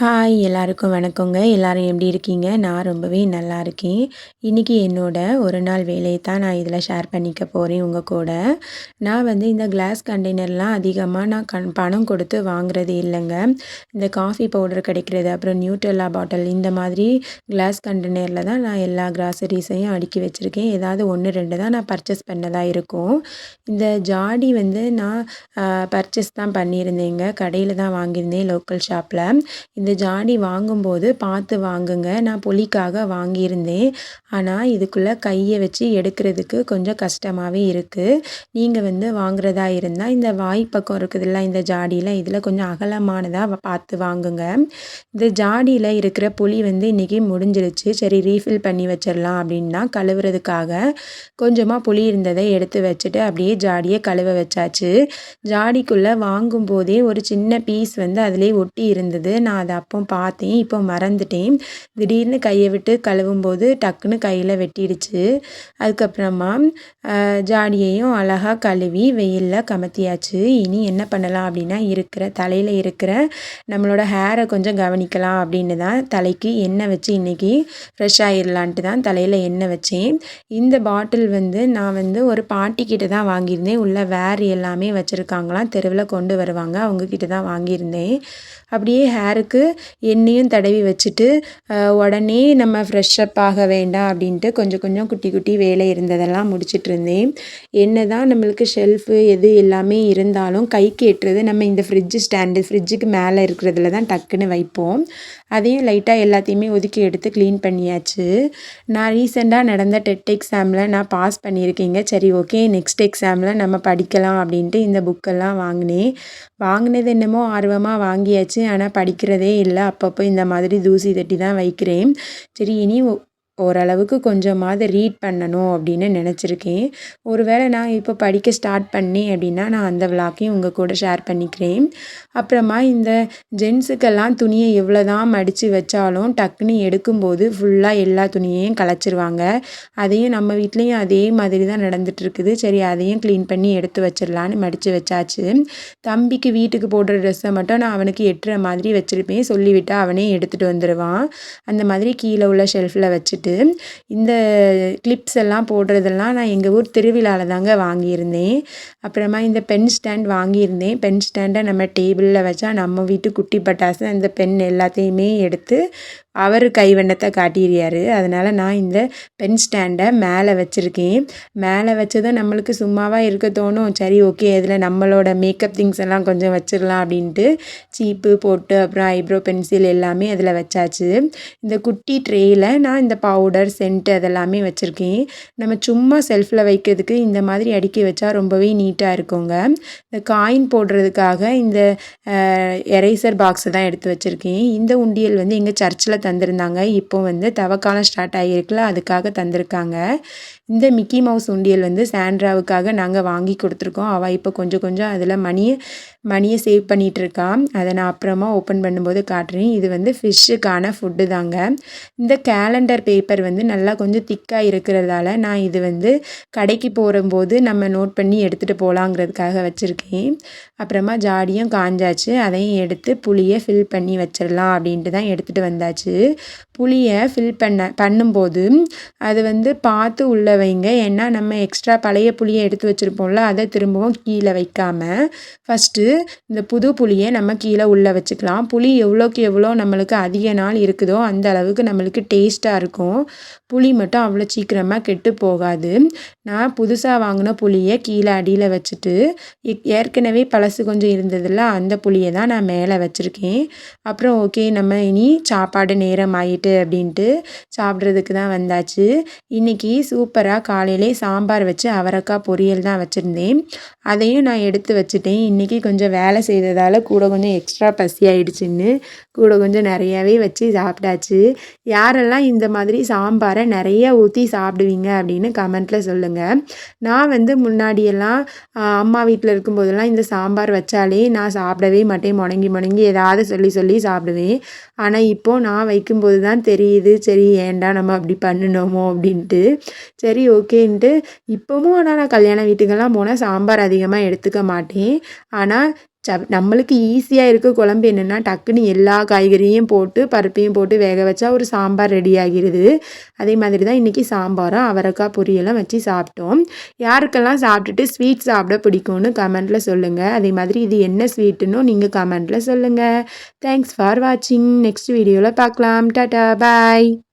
Hi எல்லாருக்கும் வணக்கங்க. எல்லாரும் எப்படி இருக்கீங்க? நான் ரொம்பவே நல்லா இருக்கேன். இன்றைக்கி என்னோட ஒரு நாள் வேலையை தான் நான் இதில் ஷேர் பண்ணிக்க போகிறேன் உங்கள் கூட. நான் வந்து இந்த கிளாஸ் கண்டெய்னர்லாம் அதிகமாக நான் பணம் கொடுத்து வாங்குறது இல்லைங்க. இந்த காஃபி பவுடர் கிடைக்கிறது, அப்புறம் நியூட்ரெல்லா பாட்டில் இந்த மாதிரி கிளாஸ் கண்டெய்னரில் தான் நான் எல்லா கிராசரிஸையும் அடுக்கி வச்சுருக்கேன். ஏதாவது 1, 2 தான் நான் பர்ச்சேஸ் பண்ணதா இருக்கும். இந்த ஜாடி வந்து நான் பர்ச்சேஸ் தான் பண்ணியிருந்தேங்க. கடையில் தான் வாங்கியிருந்தேன் லோக்கல் ஷாப்பில். இந்த ஜாடி வாங்கும்போது பார்த்து வாங்குங்க. நான் புளிக்காக வாங்கியிருந்தேன். ஆனால் இதுக்குள்ளே கையை வச்சு எடுக்கிறதுக்கு கொஞ்சம் கஷ்டமாகவே இருக்குது. நீங்கள் வந்து வாங்குறதா இருந்தால் இந்த வாய்ப்பக்கம் இருக்குதுல்ல, இந்த ஜாடியில் இதில் கொஞ்சம் அகலமானதாக பார்த்து வாங்குங்க. இந்த ஜாடியில் இருக்கிற புளி வந்து இன்றைக்கி முடிஞ்சிருச்சு. சரி ரீஃபில் பண்ணி வச்சிடலாம் அப்படின்னா கழுவுறதுக்காக கொஞ்சமாக புளி இருந்ததை எடுத்து வச்சுட்டு அப்படியே ஜாடியை கழுவ வச்சாச்சு. ஜாடிக்குள்ளே வாங்கும்போதே ஒரு சின்ன பீஸ் வந்து அதிலே ஒட்டி இருந்தது. நான் அதை அப்போ பார்த்தேன், இப்போ மறந்துட்டேன். திடீர்னு கையை விட்டு கழுவும்போது டக்குன்னு கையில் வெட்டிடுச்சு. அதுக்கப்புறமா ஜாடியையும் அழகாக கழுவி வெயிலில் கமத்தியாச்சு. இனி என்ன பண்ணலாம் அப்படின்னா தலையில் இருக்கிற நம்மளோட ஹேரை கொஞ்சம் கவனிக்கலாம் அப்படின்னு தான் தலைக்கு எண்ணெய் வச்சு இன்றைக்கி ஃப்ரெஷ் ஆகிடலான்ட்டு தான் தலையில் எண்ணெய் வச்சேன். இந்த பாட்டில் வந்து நான் வந்து ஒரு பாட்டிக்கிட்ட தான் வாங்கியிருந்தேன். உள்ள வேர் எல்லாமே வச்சுருக்காங்களாம், தெருவில் கொண்டு வருவாங்க, அவங்கக்கிட்ட தான் வாங்கியிருந்தேன். அப்படியே ஹேருக்கு எண்ணெயும் தடவி வச்சுட்டு உடனே நம்ம ஃப்ரெஷ்அப் ஆக வேண்டாம் அப்படின்ட்டு கொஞ்சம் கொஞ்சம் குட்டி குட்டி வேலை இருந்ததெல்லாம் முடிச்சிட்டு இருந்தேன். என்ன தான் நம்மளுக்கு ஷெல்ஃபு எது எல்லாமே இருந்தாலும் கைக்கு எட்டுறது நம்ம இந்த ஃப்ரிட்ஜுக்கு மேலே இருக்கிறதுல தான் டக்குன்னு வைப்போம். அதையும் லைட்டாக எல்லாத்தையுமே ஒதுக்கி எடுத்து க்ளீன் பண்ணியாச்சு. நான் ரீசெண்டாக நடந்த டெட் எக்ஸாமில் நான் பாஸ் பண்ணியிருக்கேங்க. சரி ஓகே, நெக்ஸ்ட் எக்ஸாமில் நம்ம படிக்கலாம் அப்படின்ட்டு இந்த புக்கெல்லாம் வாங்கினது என்னமோ ஆர்வமாக வாங்கியாச்சு. ஆனால் படிக்கிறதே இல்லை. அப்பப்போ இந்த மாதிரி தூசி தட்டி தான் வைக்கிறேன். சரி இனி ஓரளவுக்கு கொஞ்சமாவது ரீட் பண்ணணும் அப்படின்னு நினச்சிருக்கேன். ஒருவேளை நான் இப்போ படிக்க ஸ்டார்ட் பண்ணேன் அப்படின்னா நான் அந்த விளாக்கையும் உங்கள் கூட ஷேர் பண்ணிக்கிறேன். அப்புறமா இந்த ஜென்ஸுக்கெல்லாம் துணியை எவ்வளோ தான் மடித்து வச்சாலும் டக்குன்னு எடுக்கும்போது ஃபுல்லாக எல்லா துணியையும் கலைச்சிருவாங்க. அதையும் நம்ம வீட்லேயும் அதே மாதிரி தான் நடந்துகிட்ருக்குது. சரி அதையும் க்ளீன் பண்ணி எடுத்து வச்சிடலான்னு மடித்து வச்சாச்சு. தம்பிக்கு வீட்டுக்கு போடுற ட்ரெஸ்ஸை மட்டும் நான் அவனுக்கு எட்டுற மாதிரி வச்சுருப்பேன். சொல்லிவிட்டு அவனே எடுத்துகிட்டு வந்துடுவான். அந்த மாதிரி கீழே உள்ள ஷெல்ஃபில் வச்சுட்டு இந்த கிளிப்ஸ் எல்லாம் போடுறதெல்லாம் நான் எங்கள் ஊர் திருவிழாவில் தாங்க வாங்கியிருந்தேன். அப்புறமா இந்த பென் ஸ்டாண்ட் வாங்கியிருந்தேன். பென் ஸ்டாண்டை நம்ம டேபிளில் வச்சா நம்ம வீட்டு குட்டி பட்டாசு அந்த பென் எல்லாத்தையுமே எடுத்து அவர் கைவண்ணத்தை காட்டிடுறாரு. அதனால் நான் இந்த பென் ஸ்டாண்டை மேலே வச்சுருக்கேன். மேலே வச்சதும் நம்மளுக்கு சும்மாவாக இருக்க தோணும். சரி ஓகே, இதில் நம்மளோட மேக்கப் திங்ஸ் எல்லாம் கொஞ்சம் வச்சிடலாம் அப்படின்ட்டு சீப்பு போட்டு அப்புறம் ஐப்ரோ பென்சில் எல்லாமே அதில் வச்சாச்சு. இந்த குட்டி ட்ரேயில் நான் இந்த பவுடர் சென்ட்டு அதெல்லாமே வச்சுருக்கேன். நம்ம சும்மா செல்ஃபில் வைக்கிறதுக்கு இந்த மாதிரி அடுக்கி வச்சா ரொம்பவே நீட்டாக இருக்குங்க. இந்த காயின் போடுறதுக்காக இந்த எரேசர் பாக்ஸை தான் எடுத்து வச்சுருக்கேன். இந்த உண்டியல் வந்து எங்கள் சர்ச்சில் தந்திருந்தாங்க. இப்போ வந்து தவக்காலம் ஸ்டார்ட் ஆகியிருக்குல்ல, அதுக்காக தந்திருக்காங்க. இந்த மிக்கி மவுஸ் உண்டியல் வந்து சாண்ட்ராவுக்காக நாங்கள் வாங்கி கொடுத்துருக்கோம். அவள் இப்போ கொஞ்சம் கொஞ்சம் அதில் மணியை சேவ் பண்ணிகிட்ருக்கான். அதை நான் அப்புறமா ஓப்பன் பண்ணும்போது காட்டுறேன். இது வந்து ஃபிஷ்ஷுக்கான ஃபுட்டு தாங்க. இந்த கேலண்டர் பேப்பர் வந்து நல்லா கொஞ்சம் திக்காக இருக்கிறதால நான் இது வந்து கடைக்கு போகும்போது நம்ம நோட் பண்ணி எடுத்துகிட்டு போகலாங்கிறதுக்காக வச்சுருக்கேன். அப்புறமா ஜாடியும் காஞ்சாச்சு. அதையும் எடுத்து புளியை ஃபில் பண்ணி வச்சிடலாம் அப்படின்ட்டு தான் எடுத்துகிட்டு வந்தாச்சு. புளியை ஃபில் பண்ணும்போது அது வந்து பார்த்து உள்ளே வைங்க. ஏன்னா நம்ம எக்ஸ்ட்ரா பழைய புளியை எடுத்து வச்சுருப்போம்ல, அதை திரும்பவும் கீழே வைக்காமல் ஃபஸ்ட்டு இந்த புது புளியை நம்ம கீழே உள்ளே வச்சுக்கலாம். புளி எவ்வளோக்கு எவ்வளோ நம்மளுக்கு அதிக நாள் இருக்குதோ அந்த அளவுக்கு நம்மளுக்கு டேஸ்ட்டாக இருக்கும். புளி மட்டும் அவ்வளோ சீக்கிரமாக கெட்டு போகாது. நான் புதுசாக வாங்கின புளியை கீழே அடியில் வச்சுட்டு ஏற்கனவே பழசு கொஞ்சம் இருந்ததில்ல, அந்த புளியை தான் நான் மேலே வச்சுருக்கேன். அப்புறம் ஓகே, நம்ம இனி சாப்பாடு நேரம் ஆகிட்டு அப்படின்ட்டு சாப்பிட்றதுக்கு தான் வந்தாச்சு. இன்றைக்கி சூப்பராக காலையிலே சாம்பார் வச்சு அவரைக்காய் பொரியல் தான் வச்சுருந்தேன். அதையும் நான் எடுத்து வச்சுட்டேன். இன்றைக்கி கொஞ்சம் வேலை செய்ததால் கூட கொஞ்சம் எக்ஸ்ட்ரா பசி ஆகிடுச்சின்னு கூட கொஞ்சம் நிறையாவே வச்சு சாப்பிட்டாச்சு. யாரெல்லாம் இந்த மாதிரி சாம்பாரை நிறைய ஊற்றி சாப்பிடுவீங்க அப்படின்னு கமெண்ட்டில் சொல்லுங்கள். நான் வந்து முன்னாடியெல்லாம் அம்மா வீட்டில் இருக்கும்போதெல்லாம் இந்த சாம்பார் வச்சாலே நான் சாப்பிடவே மாட்டேன். முணங்கி ஏதாவது சொல்லி சாப்பிடுவேன். ஆனால் இப்போது நான் வைக்கும்போது தான் தெரியுது, சரி ஏன்டா நம்ம அப்படி பண்ணினோமோ அப்படின்ட்டு. சரி ஓகேன்ட்டு இப்போவும் ஆனால் நான் கல்யாண வீட்டுக்கெல்லாம் போனால் சாம்பார் அதிகமாக எடுத்துக்க மாட்டேன். ஆனால் நம்மளுக்கு ஈஸியாக இருக்க குழம்பு என்னென்னா டக்குன்னு எல்லா காய்கறியும் போட்டு பருப்பையும் போட்டு வேக வச்சா ஒரு சாம்பார் ரெடி ஆகிடுது. அதே மாதிரி தான் இன்றைக்கி சாம்பாரும் அவரைக்காய் பொரியலும் வச்சு சாப்பிட்டோம். யாருக்கெல்லாம் சாப்பிட்டுட்டு ஸ்வீட் சாப்பிட பிடிக்கும்னு கமெண்ட்டில் சொல்லுங்கள். அதே மாதிரி இது என்ன ஸ்வீட்டுன்னு நீங்கள் கமெண்ட்டில் சொல்லுங்கள். தேங்க்ஸ் ஃபார் வாட்சிங். நெக்ஸ்ட் வீடியோவில் பார்க்கலாம். டாட்டா பாய்.